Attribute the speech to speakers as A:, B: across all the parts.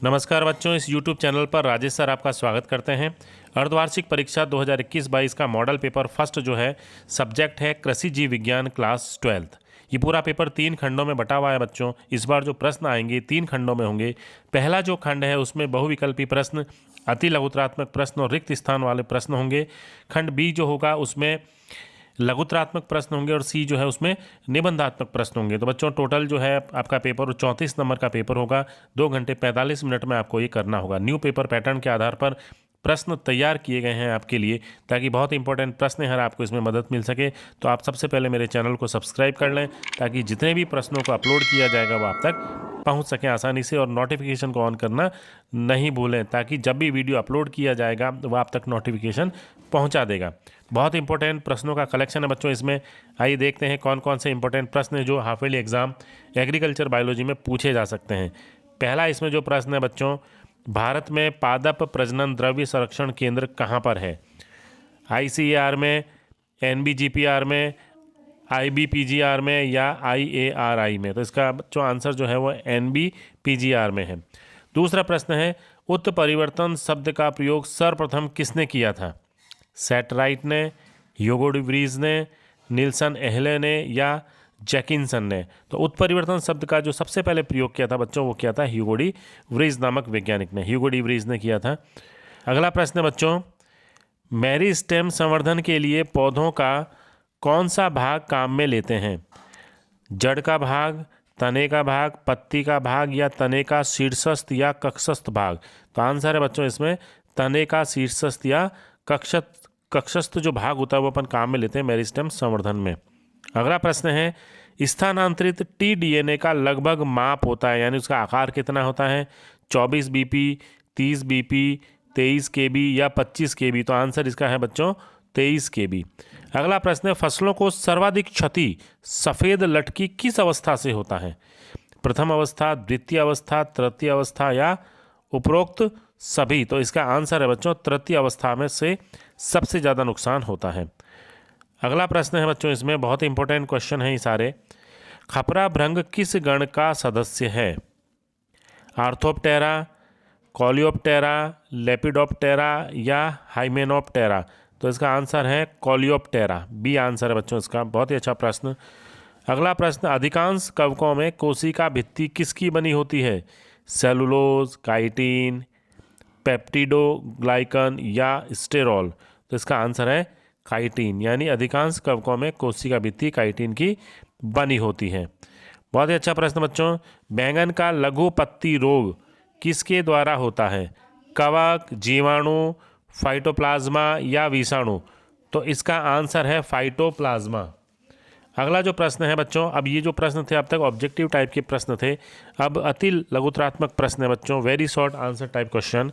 A: नमस्कार बच्चों, इस YouTube चैनल पर राजेश सर आपका स्वागत करते हैं। अर्धवार्षिक परीक्षा 2021-22 का मॉडल पेपर फर्स्ट जो है सब्जेक्ट है कृषि जीव विज्ञान क्लास 12। ये पूरा पेपर 3 खंडों में बटा हुआ है बच्चों। इस बार जो प्रश्न आएंगे 3 खंडों में होंगे। पहला जो खंड है उसमें बहुविकल्पी प्रश्न, अति लघुतरात्मक प्रश्न और रिक्त स्थान वाले प्रश्न होंगे। खंड बी जो होगा उसमें लघुतरात्मक प्रश्न होंगे और सी जो है उसमें निबंधात्मक प्रश्न होंगे। तो बच्चों टोटल जो है आपका पेपर 34 नंबर का पेपर होगा। 2 घंटे 45 मिनट में आपको ये करना होगा। न्यू पेपर पैटर्न के आधार पर प्रश्न तैयार किए गए हैं आपके लिए, ताकि बहुत इंपॉर्टेंट प्रश्न है आपको इसमें मदद मिल सके। तो आप सबसे पहले मेरे चैनल को सब्सक्राइब कर लें, ताकि जितने भी प्रश्नों को अपलोड किया जाएगा वो आप तक पहुंच सकें आसानी से। और नोटिफिकेशन को ऑन करना नहीं भूलें, ताकि जब भी वीडियो अपलोड किया जाएगा वो आप तक नोटिफिकेशन पहुंचा देगा। बहुत इंपॉर्टेंट प्रश्नों का कलेक्शन है बच्चों इसमें। आइए देखते हैं कौन कौन से इंपॉर्टेंट प्रश्न हैं जो half yearly exam agriculture biology में पूछे जा सकते हैं। पहला इसमें जो प्रश्न है बच्चों, भारत में पादप प्रजनन द्रव्य संरक्षण केंद्र कहाँ पर है? ICAR में, NBGPR में, IBPGR में या IARI में? तो इसका बच्चों आंसर जो है वो NBPGR में है। दूसरा प्रश्न है, उत्परिवर्तन शब्द का प्रयोग सर्वप्रथम किसने किया था? सेटराइट ने, ह्यूगो डी व्रीज ने, निल्सन एहले ने या जैकिंसन ने? तो उत्परिवर्तन शब्द का जो सबसे पहले प्रयोग किया था बच्चों वो किया था ह्यूगो डी व्रीज नामक वैज्ञानिक ने। ह्यूगो डी व्रीज ने किया था। अगला प्रश्न है बच्चों, मेरिस्टेम संवर्धन के लिए पौधों का कौन सा भाग काम में लेते हैं? जड़ का भाग, तने का भाग, पत्ती का भाग या तने का शीर्षस्थ या कक्षस्थ भाग? तो आंसर है बच्चों इसमें तने का शीर्षस्थ या कक्षस्थ जो भाग होता है वो अपन काम में लेते हैं मेरिस्टेम संवर्धन में। अगला प्रश्न है, स्थानांतरित tDNA का लगभग माप होता है, यानी उसका आकार कितना होता है? 24 BP, 30 BP, 23 KB या 25 KB? तो आंसर इसका है बच्चों 23 KB। अगला प्रश्न है, फसलों को सर्वाधिक क्षति सफ़ेद लटकी किस अवस्था से होता है? प्रथम अवस्था, द्वितीय अवस्था, तृतीय अवस्था या उपरोक्त सभी? तो इसका आंसर है बच्चों तृतीय अवस्था में से सबसे ज़्यादा नुकसान होता है। अगला प्रश्न है बच्चों, इसमें बहुत इंपॉर्टेंट क्वेश्चन है ये सारे। खपरा भृंग किस गण का सदस्य है? आर्थोप्टेरा, कॉलियोप्टेरा, लेपिडोप्टेरा या हाइमेनोप्टेरा? तो इसका आंसर है कॉलियोप्टेरा। बी आंसर है बच्चों इसका। बहुत ही अच्छा प्रश्न। अगला प्रश्न, अधिकांश कवकों में कोशिका भित्ति किसकी बनी होती है? सेलुलोज, काइटिन, पेप्टिडोग्लाइकन या स्टेरॉल? तो इसका आंसर है काइटिन, यानी अधिकांश कवकों में कोशिका भित्ति काइटिन की बनी होती है। बहुत ही अच्छा प्रश्न बच्चों, बैंगन का लघु पत्ती रोग किसके द्वारा होता है? कवक, जीवाणु, फाइटोप्लाज्मा या विषाणु? तो इसका आंसर है फाइटोप्लाज्मा। अगला जो प्रश्न है बच्चों, अब ये जो प्रश्न थे अब तक ऑब्जेक्टिव टाइप के प्रश्न थे, अब अति लघुतरात्मक प्रश्न है बच्चों, very short answer type question.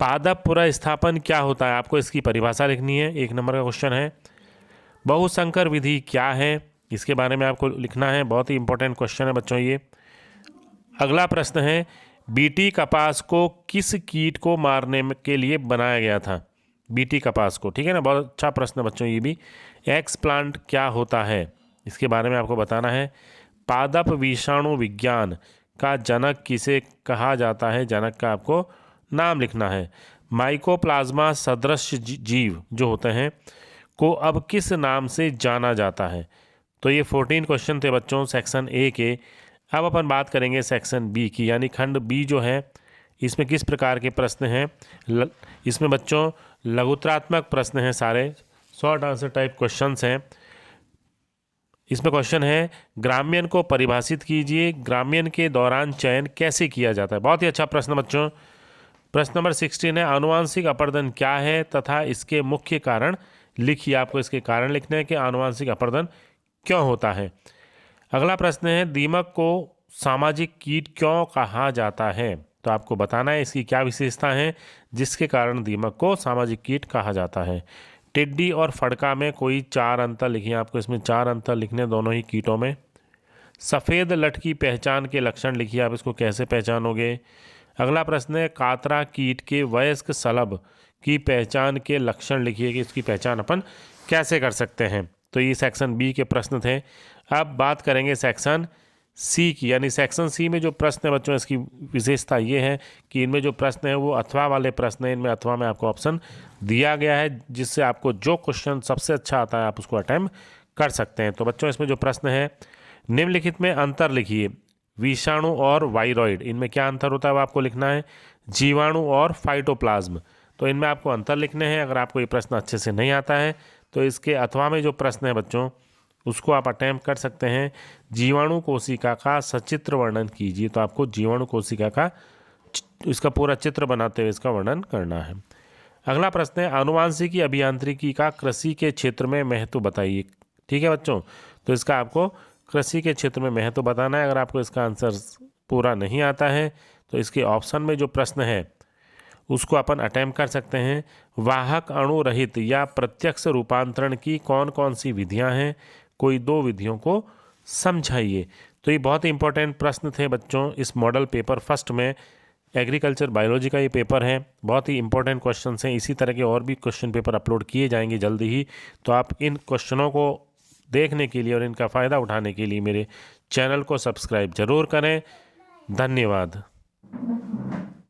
A: पादप पुनर्स्थापन क्या होता है? आपको इसकी परिभाषा लिखनी है। 1 नंबर का क्वेश्चन है। बहुसंकर विधि क्या है? इसके बारे में आपको लिखना है। बहुत ही इंपॉर्टेंट क्वेश्चन है बच्चों ये। अगला प्रश्न है, बीटी कपास को किस कीट को मारने के लिए बनाया गया था? बीटी कपास को, ठीक है ना। बहुत अच्छा प्रश्न है बच्चों ये भी। एक्स प्लांट क्या होता है? इसके बारे में आपको बताना है। पादप विषाणु विज्ञान का जनक किसे कहा जाता है? जनक का आपको नाम लिखना है। माइकोप्लाज्मा सदृश जीव जो होते हैं को अब किस नाम से जाना जाता है? तो ये 14 क्वेश्चन थे बच्चों सेक्शन ए के। अब अपन बात करेंगे सेक्शन बी की, यानी खंड बी जो है इसमें किस प्रकार के प्रश्न हैं। इसमें बच्चों लघुतरात्मक प्रश्न हैं, सारे शॉर्ट आंसर टाइप क्वेश्चंस हैं। इसमें क्वेश्चन है, ग्राम्यन को परिभाषित कीजिए। ग्राम्यन के दौरान चयन कैसे किया जाता है? बहुत ही अच्छा प्रश्न बच्चों। प्रश्न नंबर 16 है, आनुवांशिक अपर्दन क्या है तथा इसके मुख्य कारण लिखिए। आपको इसके कारण लिखने हैं कि आनुवांशिक अपर्दन क्यों होता है। अगला प्रश्न है, दीमक को सामाजिक कीट क्यों कहा जाता है? तो आपको बताना है इसकी क्या विशेषता है जिसके कारण दीमक को सामाजिक कीट कहा जाता है। टिड्डी और फड़का में कोई 4 अंतर लिखिए। आपको इसमें 4 अंतर लिखने दोनों ही कीटों में। सफ़ेद लट की पहचान के लक्षण लिखिए। आप इसको कैसे पहचानोगे? अगला प्रश्न है, कातरा कीट के वयस्क शलभ की पहचान के लक्षण लिखिए कि इसकी पहचान अपन कैसे कर सकते हैं। तो ये सेक्शन बी के प्रश्न थे। अब बात करेंगे सेक्शन सी की, यानी सेक्शन सी में जो प्रश्न है बच्चों, इसकी विशेषता ये है कि इनमें जो प्रश्न है वो अथवा वाले प्रश्न है। इनमें अथवा में आपको ऑप्शन दिया गया है, जिससे आपको जो क्वेश्चन सबसे अच्छा आता है आप उसको अटेम्प्ट कर सकते हैं। तो बच्चों इसमें जो प्रश्न है, निम्नलिखित में अंतर लिखिए। विषाणु और वायरॉइड, इनमें क्या अंतर होता है वो आपको लिखना है। जीवाणु और फाइटोप्लाज्म, तो इनमें आपको अंतर लिखने हैं। अगर आपको ये प्रश्न अच्छे से नहीं आता है तो इसके अथवा में जो प्रश्न है बच्चों उसको आप अटेम्प्ट कर सकते हैं। जीवाणु कोशिका का सचित्र वर्णन कीजिए, तो आपको जीवाणु कोशिका का इसका पूरा चित्र बनाते हुए इसका वर्णन करना है। अगला प्रश्न है, आनुवांशिकी अभियांत्रिकी का कृषि के क्षेत्र में महत्व बताइए। ठीक है बच्चों, तो इसका आपको कृषि के क्षेत्र में महत्व बताना है। अगर आपको इसका आंसर पूरा नहीं आता है तो इसके ऑप्शन में जो प्रश्न है उसको अपन अटेम्प्ट कर सकते हैं। वाहक अणु रहित या प्रत्यक्ष रूपांतरण की कौन कौन सी विधियां हैं, कोई 2 विधियों को समझाइए। तो ये बहुत ही इंपॉर्टेंट प्रश्न थे बच्चों इस मॉडल पेपर फर्स्ट में। एग्रीकल्चर बायोलॉजी का ये पेपर है, बहुत ही इंपॉर्टेंट क्वेश्चन हैं। इसी तरह के और भी क्वेश्चन पेपर अपलोड किए जाएंगे जल्दी ही, तो आप इन क्वेश्चनों को देखने के लिए और इनका फ़ायदा उठाने के लिए मेरे चैनल को सब्सक्राइब जरूर करें। धन्यवाद।